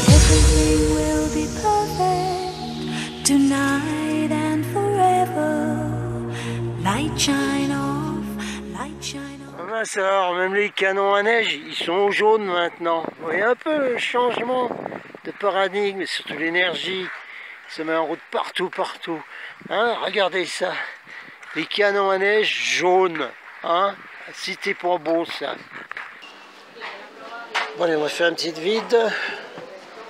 Everything will be perfect tonight and forever. Light shine off, light shine off. Ah ben ça, alors même les canons à neige, ils sont au jaune maintenant. Vous voyez un peu le changement de paradigme, et surtout l'énergie qui se met en route partout, partout. Hein, regardez ça, les canons à neige jaunes. Hein, si t'es pas beau ça. Bon allez, on va faire une petite vide.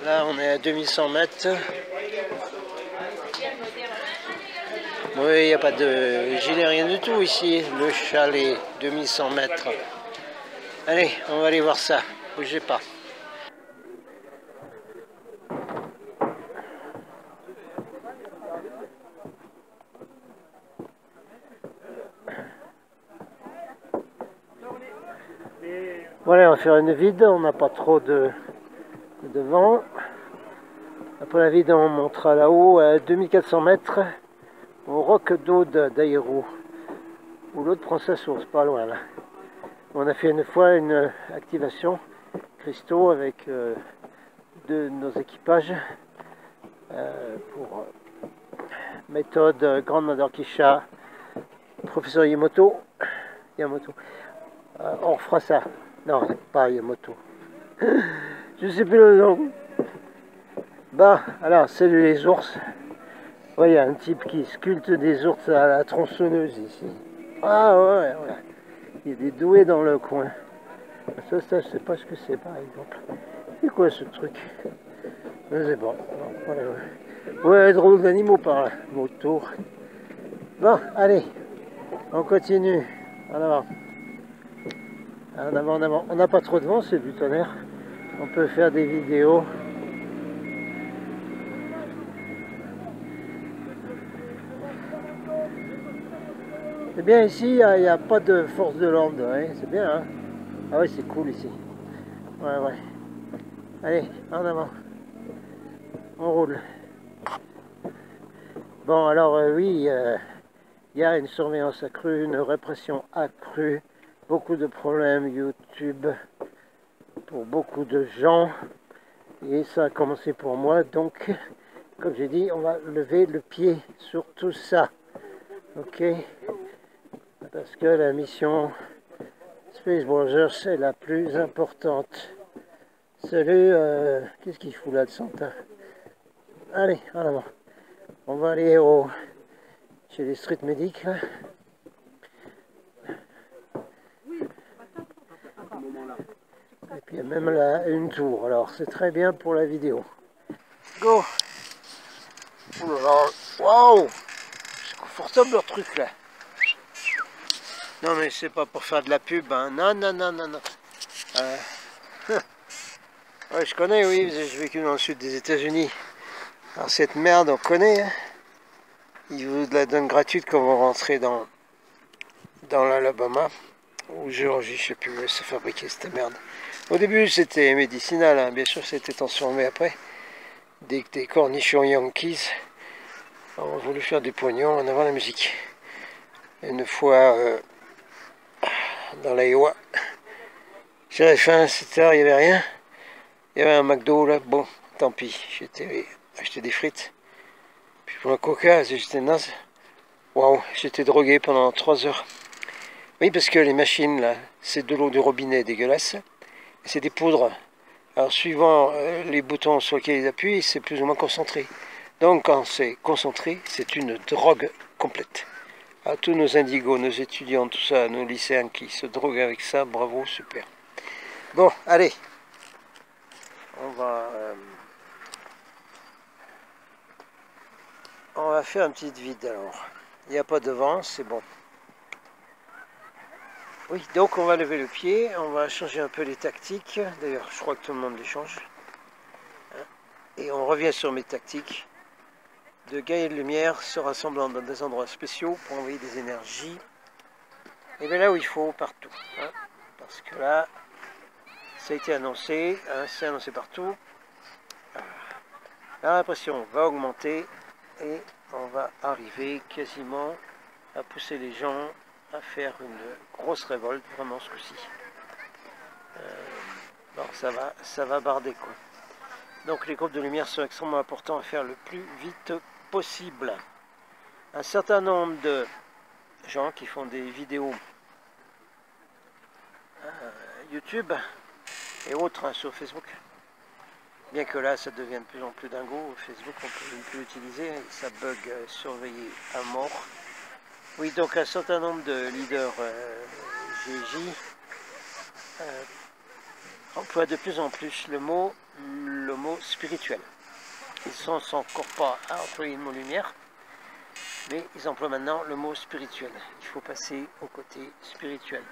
Là on est à 2100 mètres. Oui, il n'y a pas de gilet, rien du tout ici. Le chalet, 2100 mètres. Allez, on va aller voir ça. Bougez pas. Voilà, on va faire une vide. On n'a pas trop de vent. Après la vide, on montera là-haut à 2400 mètres au roc d'Aude d'Aïrou, où l'autre prend sa source, pas loin là. On a fait une fois une activation cristaux avec deux de nos équipages pour méthode Grande Madorkisha, professeur Yamoto. On refera ça. Non, pas Yamoto. Je sais plus le nom. Bah, alors, salut les ours. Ouais, il y a un type qui sculpte des ours à la tronçonneuse ici. Ah ouais, ouais. Il y a des doués dans le coin. Ça, je sais pas ce que c'est par exemple. C'est quoi ce truc? Je sais pas. Voilà, ouais. Ouais, drôle d'animaux par là. Autour. Bon, allez. On continue. En avant. En avant, en avant. On n'a pas trop de vent, c'est du tonnerre. On peut faire des vidéos. C'est bien ici, il n'y a pas de force de l'ordre. Ouais, c'est bien, hein. Ah oui, c'est cool ici. Ouais, ouais. Allez, en avant. On roule. Bon, alors oui, il y a une surveillance accrue, une répression accrue, beaucoup de problèmes YouTube pour beaucoup de gens. Et ça a commencé pour moi, donc, comme j'ai dit, on va lever le pied sur tout ça. Ok? Parce que la mission Space Brothers est la plus importante. Salut, qu'est-ce qu'il fout là de Santa? Allez, en avant. On va aller chez les street medics là. Et puis il y a même là une tour, alors c'est très bien pour la vidéo. Go! Oh là là, waouh! C'est confortable leur truc là. Non mais c'est pas pour faire de la pub, hein. Non, non, non, non, non. Ouais, je connais, oui, j'ai vécu dans le sud des États-Unis. Alors cette merde, on connaît, hein. Ils vous la donnent gratuite quand vous rentrez dans l'Alabama ou Géorgie, je sais plus où se fabriquer cette merde. Au début c'était médicinal, hein. Bien sûr c'était transformé après. Des cornichons Yankees ont voulu faire des pognons en avant la musique. Une fois dans l'Iowa, j'avais faim, c'était tard, il n'y avait rien. Il y avait un McDo là, bon, tant pis, j'étais acheté des frites. Puis pour un coca, j'étais naze. Waouh, j'étais drogué pendant 3 heures. Oui, parce que les machines là, c'est de l'eau de robinet dégueulasse. C'est des poudres. Alors suivant les boutons sur lesquels ils appuient, c'est plus ou moins concentré. Donc quand c'est concentré, c'est une drogue complète. À tous nos indigos, nos étudiants, tout ça, nos lycéens qui se droguent avec ça, bravo, super. Bon, allez. On va faire une petite vide alors. Il n'y a pas de vent, c'est bon. Oui, donc on va lever le pied, on va changer un peu les tactiques. D'ailleurs, je crois que tout le monde les change. Et on revient sur mes tactiques de guerriers de lumière se rassemblant dans des endroits spéciaux pour envoyer des énergies Et bien là où il faut, partout. Hein, parce que là, ça a été annoncé, hein, c'est annoncé partout. La répression va augmenter et on va arriver quasiment à pousser les gens à faire une grosse révolte, vraiment ce coup-ci. Alors ça va barder quoi. Donc les groupes de lumière sont extrêmement importants à faire le plus vite possible. Un certain nombre de gens qui font des vidéos YouTube et autres sur Facebook, bien que là ça devienne de plus en plus dingo, Facebook on peut plus l'utiliser, ça bug surveillé à mort. Oui, donc un certain nombre de leaders GJ emploient de plus en plus le mot spirituel. Ils ne sont encore pas à employer le mot lumière, mais ils emploient maintenant le mot spirituel. Il faut passer au côté spirituel.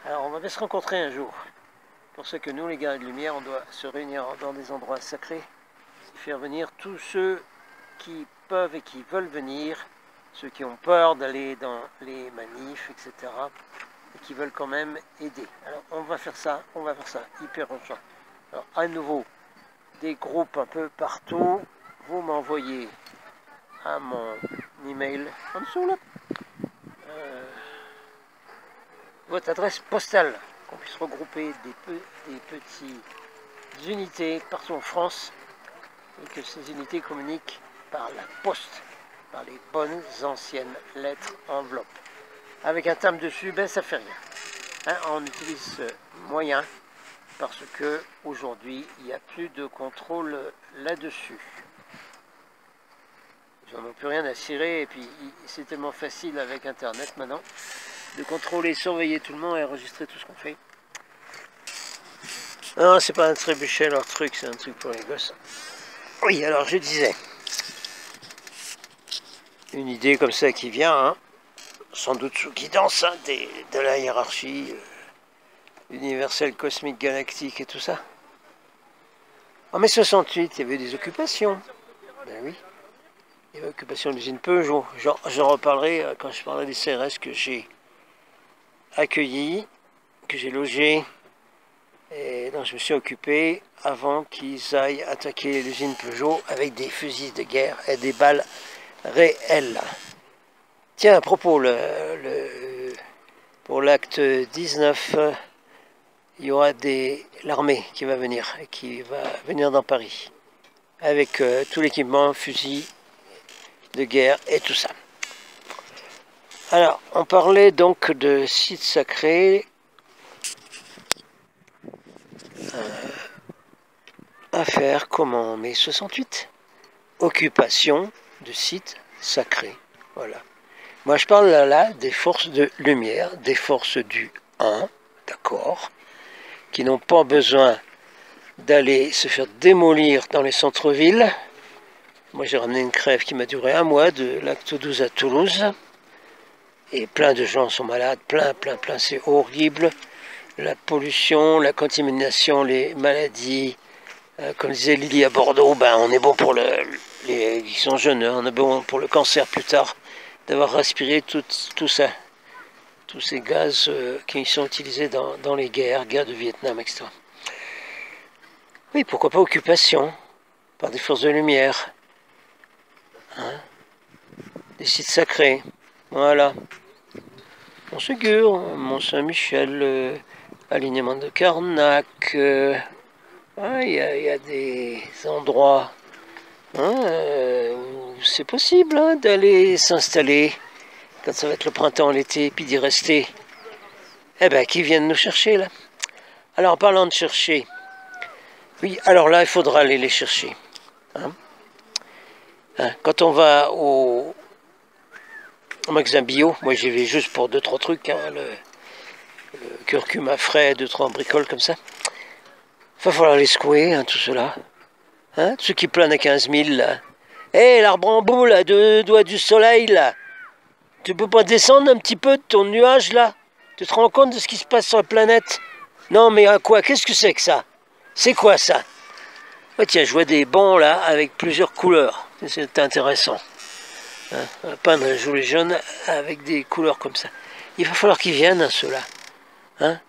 Alors on va bien se rencontrer un jour. Pour ce que nous, les gars de lumière, on doit se réunir dans des endroits sacrés, faire venir tous ceux qui peuvent et qui veulent venir, ceux qui ont peur d'aller dans les manifs, etc., et qui veulent quand même aider. Alors on va faire ça hyper urgent. Alors à nouveau, des groupes un peu partout, vous m'envoyez à mon email en dessous là, votre adresse postale, qu'on puisse regrouper des petites unités partout en France, et que ces unités communiquent par la poste, par les bonnes anciennes lettres enveloppes. Avec un timbre dessus, ben ça fait rien. Hein, on utilise ce moyen parce que aujourd'hui il n'y a plus de contrôle là-dessus. Ils n'en ont plus rien à cirer et puis c'est tellement facile avec internet maintenant de contrôler, surveiller tout le monde et enregistrer tout ce qu'on fait. Non, c'est pas un trébuchet leur truc, c'est un truc pour les gosses. Oui, alors je disais, une idée comme ça qui vient, hein, sans doute sous guidance hein, de la hiérarchie universelle, cosmique, galactique et tout ça. En mai 68, il y avait des occupations. Ben oui, il y avait occupation de l'usine Peugeot. J'en reparlerai quand je parlerai des CRS que j'ai accueillis, que j'ai logés et dont je me suis occupé avant qu'ils aillent attaquer l'usine Peugeot avec des fusils de guerre et des balles réelles. Tiens, à propos, pour l'acte 19, il y aura l'armée qui va venir dans Paris, avec tout l'équipement, fusils de guerre et tout ça. Alors, on parlait donc de sites sacrés à faire comment en mai 68 ? Occupation de sites sacrés. Voilà. Moi, je parle là des forces de lumière, des forces du 1, d'accord, qui n'ont pas besoin d'aller se faire démolir dans les centres-villes. Moi, j'ai ramené une crève qui m'a duré 1 mois de l'acte 12 à Toulouse. Et plein de gens sont malades, plein, c'est horrible. La pollution, la contamination, les maladies. Comme disait Lily à Bordeaux, ben, on est bon pour ils sont jeunes, hein, on est bon pour le cancer plus tard, d'avoir respiré tout ça. Tous ces gaz qui sont utilisés dans les guerres de Vietnam, etc. Oui, pourquoi pas occupation par des forces de lumière. Hein, des sites sacrés. Voilà. Montségur, Mont-Saint-Michel, alignement de Carnac. Il y a des endroits hein, où c'est possible hein, d'aller s'installer quand ça va être le printemps, l'été, puis d'y rester. Eh bien, qui viennent nous chercher là? Alors, en parlant de chercher, oui, alors là, il faudra aller les chercher. Hein? Quand on va au magasin bio, moi j'y vais juste pour 2-3 trucs, hein, le curcuma frais, 2-3 bricoles comme ça. Il va falloir les secouer, hein, tout cela. Hein, ceux qui planent à 15 000, là. Hé, l'arbre en bout, là, 2 doigts du soleil, là. Tu peux pas descendre un petit peu de ton nuage, là? Tu te rends compte de ce qui se passe sur la planète? Non, mais à quoi? Qu'est-ce que c'est que ça? C'est quoi, ça? Oh, tiens, je vois des bancs, là, avec plusieurs couleurs. C'est intéressant. Hein, peindre un joli jaune avec des couleurs comme ça. il va falloir qu'ils viennent, hein, ceux-là. Hein?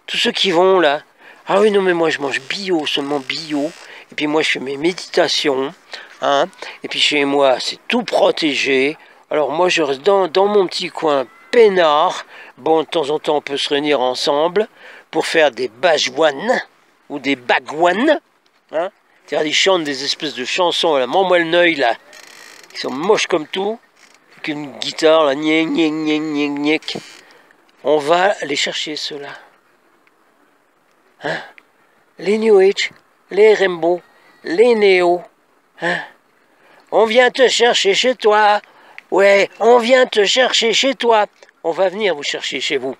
Tous ceux qui vont là. Ah oui, non, mais moi je mange bio, seulement bio. Et puis moi je fais mes méditations. Hein? Et puis chez moi, c'est tout protégé. Alors moi je reste dans mon petit coin peinard. Bon, de temps en temps, on peut se réunir ensemble pour faire des bajouanes ou des bagouanes. Hein? C'est-à-dire ils chantent des espèces de chansons à la Montmoelneuil là, qui sont moches comme tout, avec une guitare là, gnac, gnac, gnac, gnac, gnac. On va les chercher ceux-là. Hein? Les New Age, les Rainbow, les Néo. Hein? On vient te chercher chez toi. Ouais, on vient te chercher chez toi. On va venir vous chercher chez vous.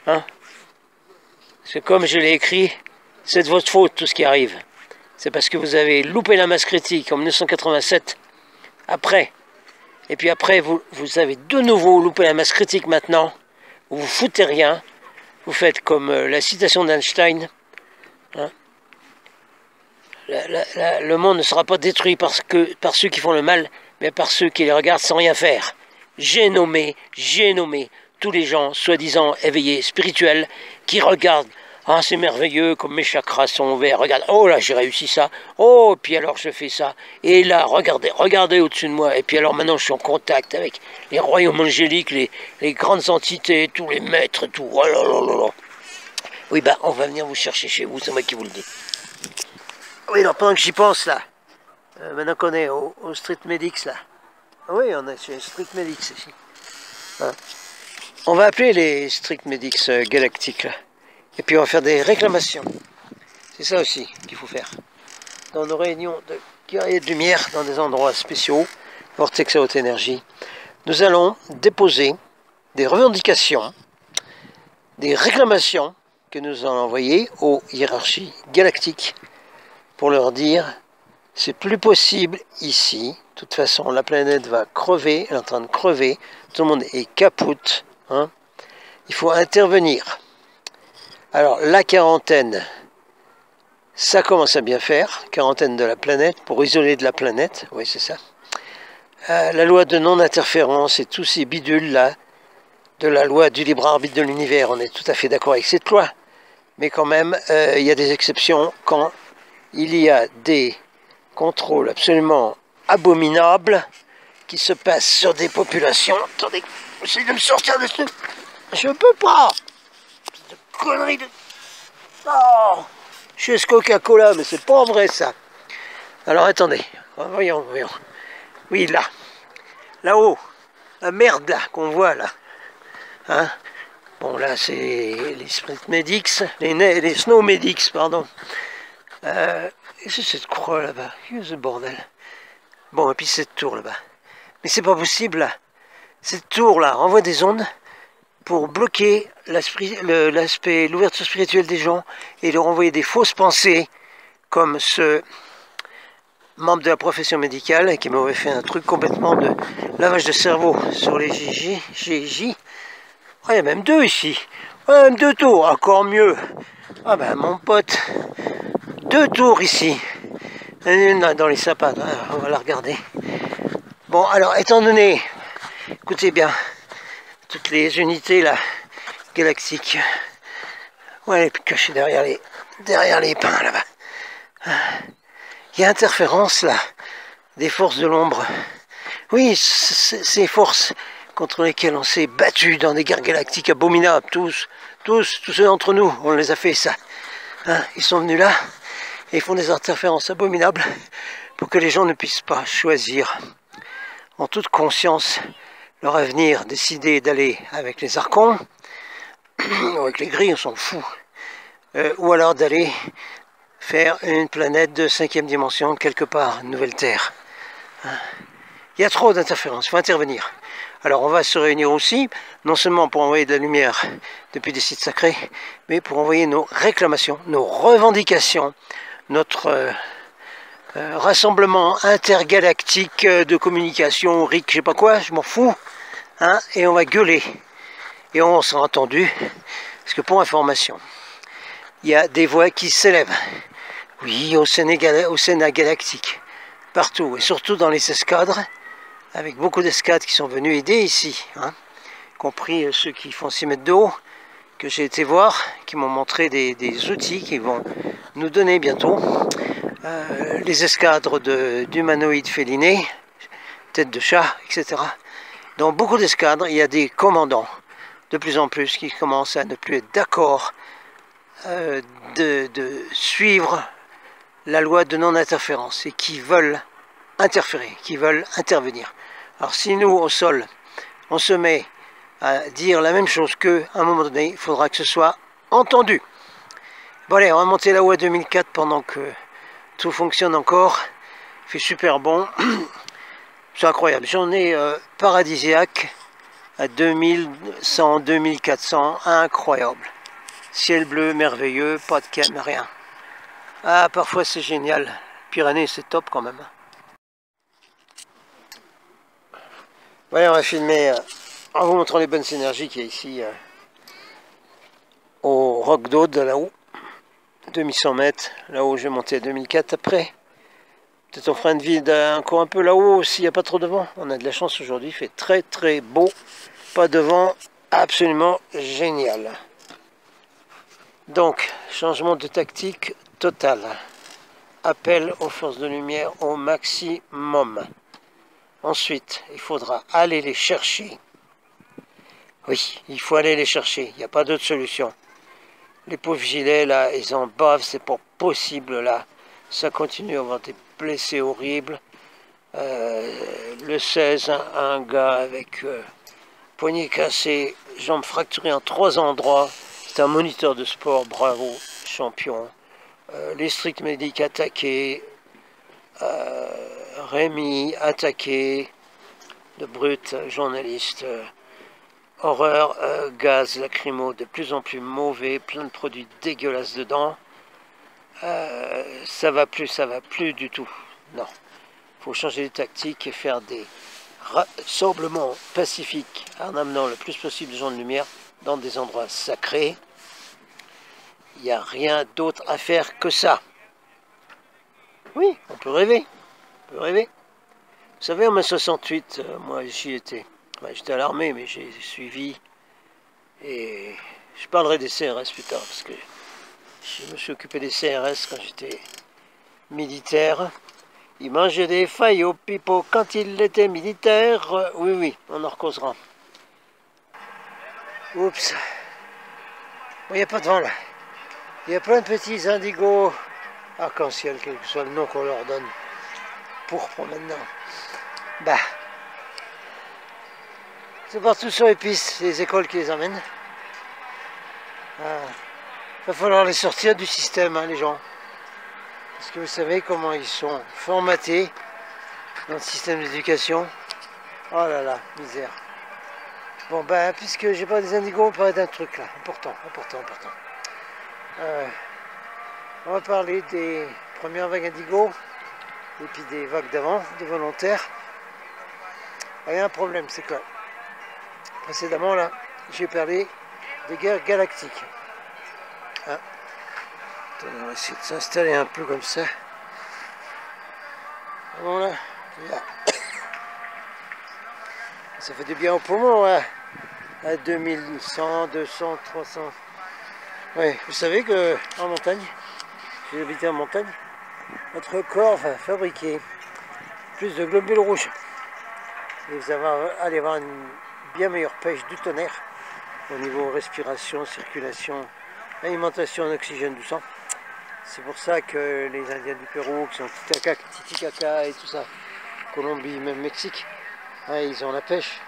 Hein? C'est comme je l'ai écrit, c'est de votre faute tout ce qui arrive. C'est parce que vous avez loupé la masse critique en 1987. Après. Et puis après, vous avez de nouveau loupé la masse critique maintenant. Vous vous foutez rien. Vous faites comme la citation d'Einstein. Hein? Le monde ne sera pas détruit par ceux qui font le mal, mais par ceux qui les regardent sans rien faire. J'ai nommé tous les gens soi-disant éveillés, spirituels, qui regardent. Ah, c'est merveilleux, comme mes chakras sont ouverts. Regarde, oh là, j'ai réussi ça. Oh, puis alors je fais ça. Et là, regardez au-dessus de moi. Et puis alors maintenant, je suis en contact avec les royaumes angéliques, les grandes entités, tous les maîtres, tout. Oh là là là là. Oui, ben, on va venir vous chercher chez vous, c'est moi qui vous le dis. Oui, alors pendant que j'y pense, là, maintenant qu'on est au Street Medics, là. Oui, on est chez Street Medics ici. Hein? On va appeler les Street Medics galactiques, là. Et puis on va faire des réclamations. C'est ça aussi qu'il faut faire. Dans nos réunions de guerriers de lumière, dans des endroits spéciaux, Vortex à haute énergie, nous allons déposer des revendications, des réclamations que nous allons envoyer aux hiérarchies galactiques pour leur dire c'est plus possible ici. De toute façon, la planète va crever, elle est en train de crever, tout le monde est capote. Hein. Il faut intervenir. Alors, la quarantaine, ça commence à bien faire, quarantaine de la planète, pour isoler de la planète, oui c'est ça. La loi de non-interférence et tous ces bidules-là, de la loi du libre arbitre de l'univers, on est tout à fait d'accord avec cette loi. Mais quand même, il y a des exceptions quand il y a des contrôles absolument abominables qui se passent sur des populations. Attendez, j'essaie de me sortir de ce... Je peux pas. Connerie de... Oh, je suis Coca-Cola, mais c'est pas vrai ça. Alors attendez, voyons. Oui, là. Là-haut. La merde là qu'on voit là. Hein? Bon là c'est les Sprint Medics, les Snow Medics, pardon. Et c'est cette croix là-bas. Qu'est-ce que bordel. Bon, et puis cette tour là-bas. Mais c'est pas possible là. Cette tour là envoie des ondes pour bloquer l'ouverture spirituelle des gens et leur envoyer des fausses pensées, comme ce membre de la profession médicale qui m'aurait fait un truc complètement de lavage de cerveau sur les GJ. Oh, il y a même deux ici. Ouais, même deux tours, encore mieux. Ah ben mon pote, deux tours ici. Une dans les sapins, on va la regarder. Bon, alors étant donné, écoutez bien, toutes les unités là, galactiques. Ouais, elle est cachée derrière les pins là-bas. Il y a interférence là, des forces de l'ombre. Oui, ces forces contre lesquelles on s'est battu dans des guerres galactiques abominables, tous ceux d'entre nous, on les a fait ça. Hein, ils sont venus là et ils font des interférences abominables pour que les gens ne puissent pas choisir en toute conscience leur avenir, décider d'aller avec les archons, ou avec les gris, on s'en fout, ou alors d'aller faire une planète de 5e dimension quelque part, une nouvelle Terre. Il y a trop d'interférences, il faut intervenir. Alors on va se réunir aussi, non seulement pour envoyer de la lumière depuis des sites sacrés, mais pour envoyer nos réclamations, nos revendications, notre rassemblement intergalactique de communication, RIC, je sais pas quoi, je m'en fous, hein, et on va gueuler. Et on sera entendu, parce que pour information, il y a des voix qui s'élèvent, oui, au Sénat galactique, partout, et surtout dans les escadres, avec beaucoup d'escadres qui sont venus aider ici, hein, compris ceux qui font 6 mètres de haut, que j'ai été voir, qui m'ont montré des outils qui vont nous donner bientôt les escadres d'humanoïdes félinés, tête de chat, etc. Dans beaucoup d'escadres, il y a des commandants, de plus en plus, qui commencent à ne plus être d'accord de suivre la loi de non-interférence et qui veulent interférer, qui veulent intervenir. Alors si nous, au sol, on se met à dire la même chose qu'eux, à un moment donné, il faudra que ce soit entendu. Bon allez, on va monter là-haut à 2004 pendant que tout fonctionne encore. Il fait super bon. C'est incroyable. Journée paradisiaque à 2100, 2400. Incroyable. Ciel bleu, merveilleux, pas de calme, rien. Ah, parfois c'est génial. Pyrénées, c'est top quand même. Voilà, on va filmer en vous montrant les bonnes synergies qu'il y a ici au Roc d'Aude, là-haut. 2100 mètres, là-haut je vais monter à 2004 après. Peut-être on fera une vide encore un peu là-haut s'il n'y a pas trop de vent. On a de la chance aujourd'hui, il fait très très beau. Pas de vent, absolument génial. Donc, changement de tactique total. Appel aux forces de lumière au maximum. Ensuite, il faudra aller les chercher. Oui, il faut aller les chercher, il n'y a pas d'autre solution. Les pauvres gilets, là, ils en bavent, c'est pas possible, là. Ça continue à avoir des blessés horribles. Le 16, un gars avec poignet cassé, jambes fracturées en 3 endroits. C'est un moniteur de sport, bravo, champion. Les stricts médics attaqués. Rémi attaqué. De brut, journaliste. Horreur, gaz lacrymo de plus en plus mauvais, plein de produits dégueulasses dedans. Ça va plus du tout. Non. Il faut changer de tactique et faire des rassemblements pacifiques en amenant le plus possible de gens de lumière dans des endroits sacrés. Il n'y a rien d'autre à faire que ça. Oui, on peut rêver. On peut rêver. Vous savez, en mai 68, moi j'y étais. J'étais à l'armée, mais j'ai suivi. Et je parlerai des CRS plus tard, parce que je me suis occupé des CRS quand j'étais militaire. Il mangeait des failles au pipeau quand il était militaire. Oui, oui, on en recausera. Oups. Bon, il n'y a pas de vent là. Il y a plein de petits indigos arc-en-ciel, quel que soit le nom qu'on leur donne. Pourpre maintenant. Bah. C'est partout sur les pistes, les écoles qui les emmènent. Il va falloir les sortir du système, hein, les gens. Parce que vous savez comment ils sont formatés dans le système d'éducation. Oh là là, misère. Bon, ben, puisque j'ai pas des indigos, on parle d'un truc là, important. On va parler des premières vagues indigos, et puis des vagues d'avant, des volontaires. Il y a un problème, c'est que précédemment, là, j'ai parlé des guerres galactiques. Hein. Attendez, on va essayer de s'installer un peu comme ça. Bon, là. Ça fait du bien au poumon, hein. À 2100, 200, 300. Oui, vous savez que en montagne, j'ai habité en montagne, notre corps va fabriquer plus de globules rouges. Et vous allez avoir une bien meilleure pêche du tonnerre au niveau respiration, circulation, alimentation en oxygène du sang. C'est pour ça que les Indiens du Pérou, qui sont Titicaca et tout ça, Colombie, même Mexique, hein, ils ont la pêche.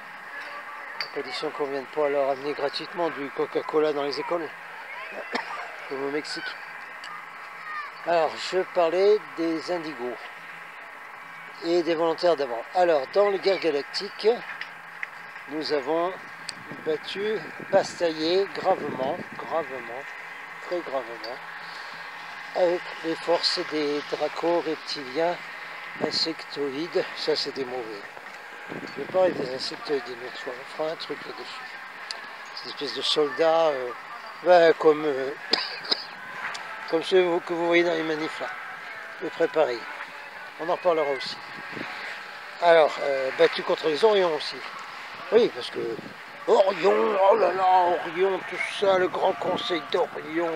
À condition qu'on ne vienne pas leur amener gratuitement du Coca-Cola dans les écoles, comme au Mexique. Alors, je parlais des indigos et des volontaires d'avant. Alors, dans les guerres galactiques, nous avons bastaillé gravement, très gravement, avec les forces des dracos reptiliens insectoïdes. Ça, c'est des mauvais. Je vais parler des insectoïdes une autre fois, on fera un truc là-dessus. C'est une espèce de soldats, comme ceux que vous voyez dans les manifs là, les préparés. On en reparlera aussi. Alors, battu contre les Orions aussi. Oui, parce que Orion, oh là là, Orion, tout ça, le grand conseil d'Orion,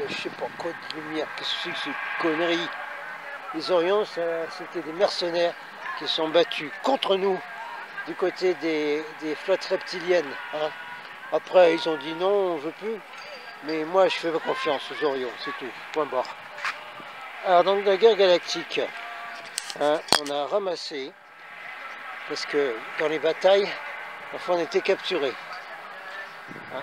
je sais pas quoi de lumière, qu'est-ce que c'est que ces conneries? Les Orions, c'était des mercenaires qui sont battus contre nous du côté des flottes reptiliennes. Hein. Après, ils ont dit non, on veut plus. Mais moi, je fais pas confiance aux Orions, c'est tout, point barre. Alors, dans la guerre galactique, hein, on a ramassé, parce que dans les batailles, enfin, on était capturés. Hein.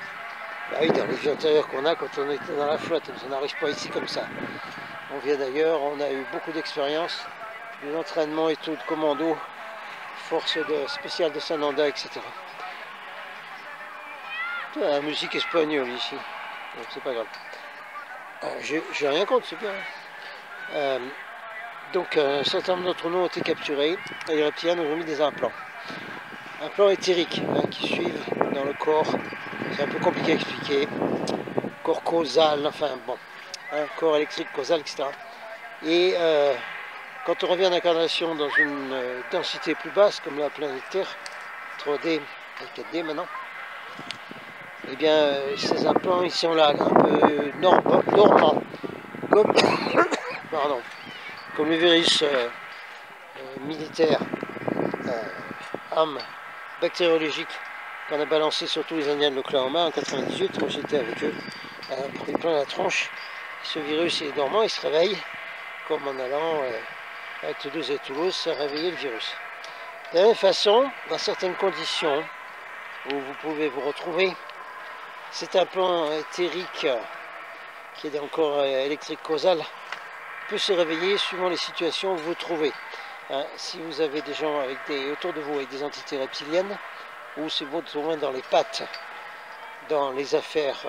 Bah oui, dans les vies antérieures qu'on a quand on était dans la flotte, on n'arrive pas ici comme ça. On vient d'ailleurs, on a eu beaucoup d'expérience, des entraînements et tout de commando, force spéciale de Sananda, etc. La musique espagnole ici, bon, c'est pas grave. J'ai rien contre, c'est bien. Donc un certain nombre d'entre nous ont été capturés et les reptiliens nous ont mis des implants. Implants éthériques hein, qui suivent dans le corps, c'est un peu compliqué à expliquer. Corps causal, enfin bon, hein, corps électrique causal, etc. Et quand on revient en incarnation dans une densité plus basse, comme la planète Terre, 3D et 4D maintenant, eh bien ces implants ils sont là, un peu dormants, comme, pardon, comme le virus militaire, arme bactériologique qu'on a balancé sur tous les Indiens de l'Oklahoma en 98, moi j'étais avec eux, pris plein la tronche. Ce virus il est dormant, il se réveille, comme en allant à Toulouse et Toulouse, ça a réveillé le virus. De la même façon, dans certaines conditions où vous pouvez vous retrouver, cet implant éthérique qui est encore électrique causal peut se réveiller suivant les situations où vous vous trouvez. Hein, si vous avez des gens autour de vous avec des entités reptiliennes, ou si vous vous trouvez dans les pattes, dans les affaires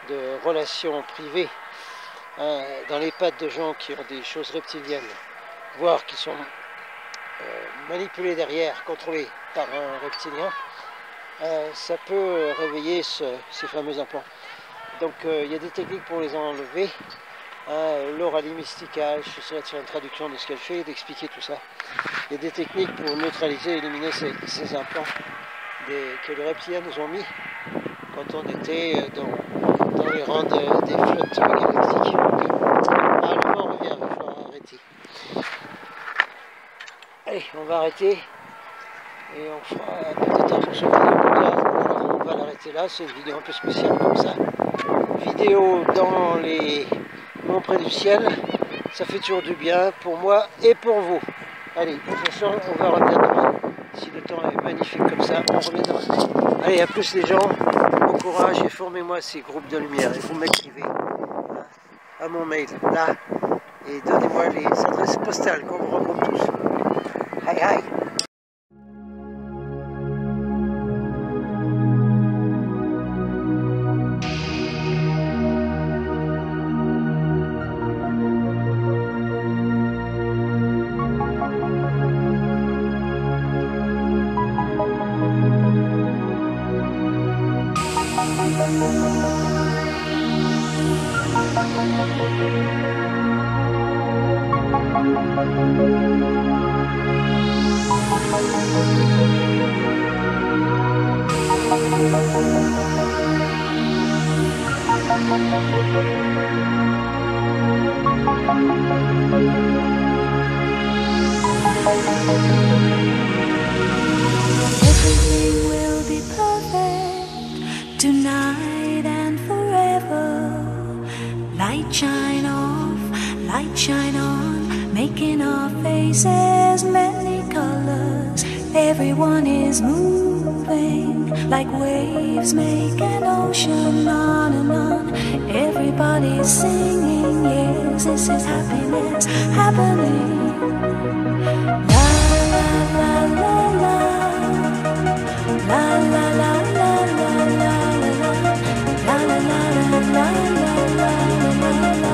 de relations privées, dans les pattes de gens qui ont des choses reptiliennes, voire qui sont manipulés derrière, contrôlés par un reptilien, ça peut réveiller ces fameux implants. Donc il y a des techniques pour les enlever. L'Aurélie Mystica, je serais de faire une traduction de ce qu'elle fait et d'expliquer tout ça. Il y a des techniques pour neutraliser et éliminer ces implants que les reptiliens nous ont mis quand on était dans les rangs des flottes galactiques. Ah, le vent revient, il va falloir arrêter. Allez, on va arrêter et on fera peut-être un prochain vidéo. On va l'arrêter là, c'est une vidéo un peu spéciale comme ça. Vidéo dans les monts près du ciel, ça fait toujours du bien pour moi et pour vous. Allez, de toute façon, on va revenir demain. Si le temps est magnifique comme ça, on revient demain. Allez, à plus les gens, bon courage et formez-moi ces groupes de lumière. Et vous m'écrivez à mon mail, là, et donnez-moi les adresses postales qu'on vous regroupe tous. Aïe aïe. Everything will be perfect tonight and forever. Light shine off, light shine on, making our faces many colors. Everyone is moving like waves make an ocean on and on. Everybody's singing, yes, this is happiness happening. La la la la la, la la la la la la la, la la la la la la la la.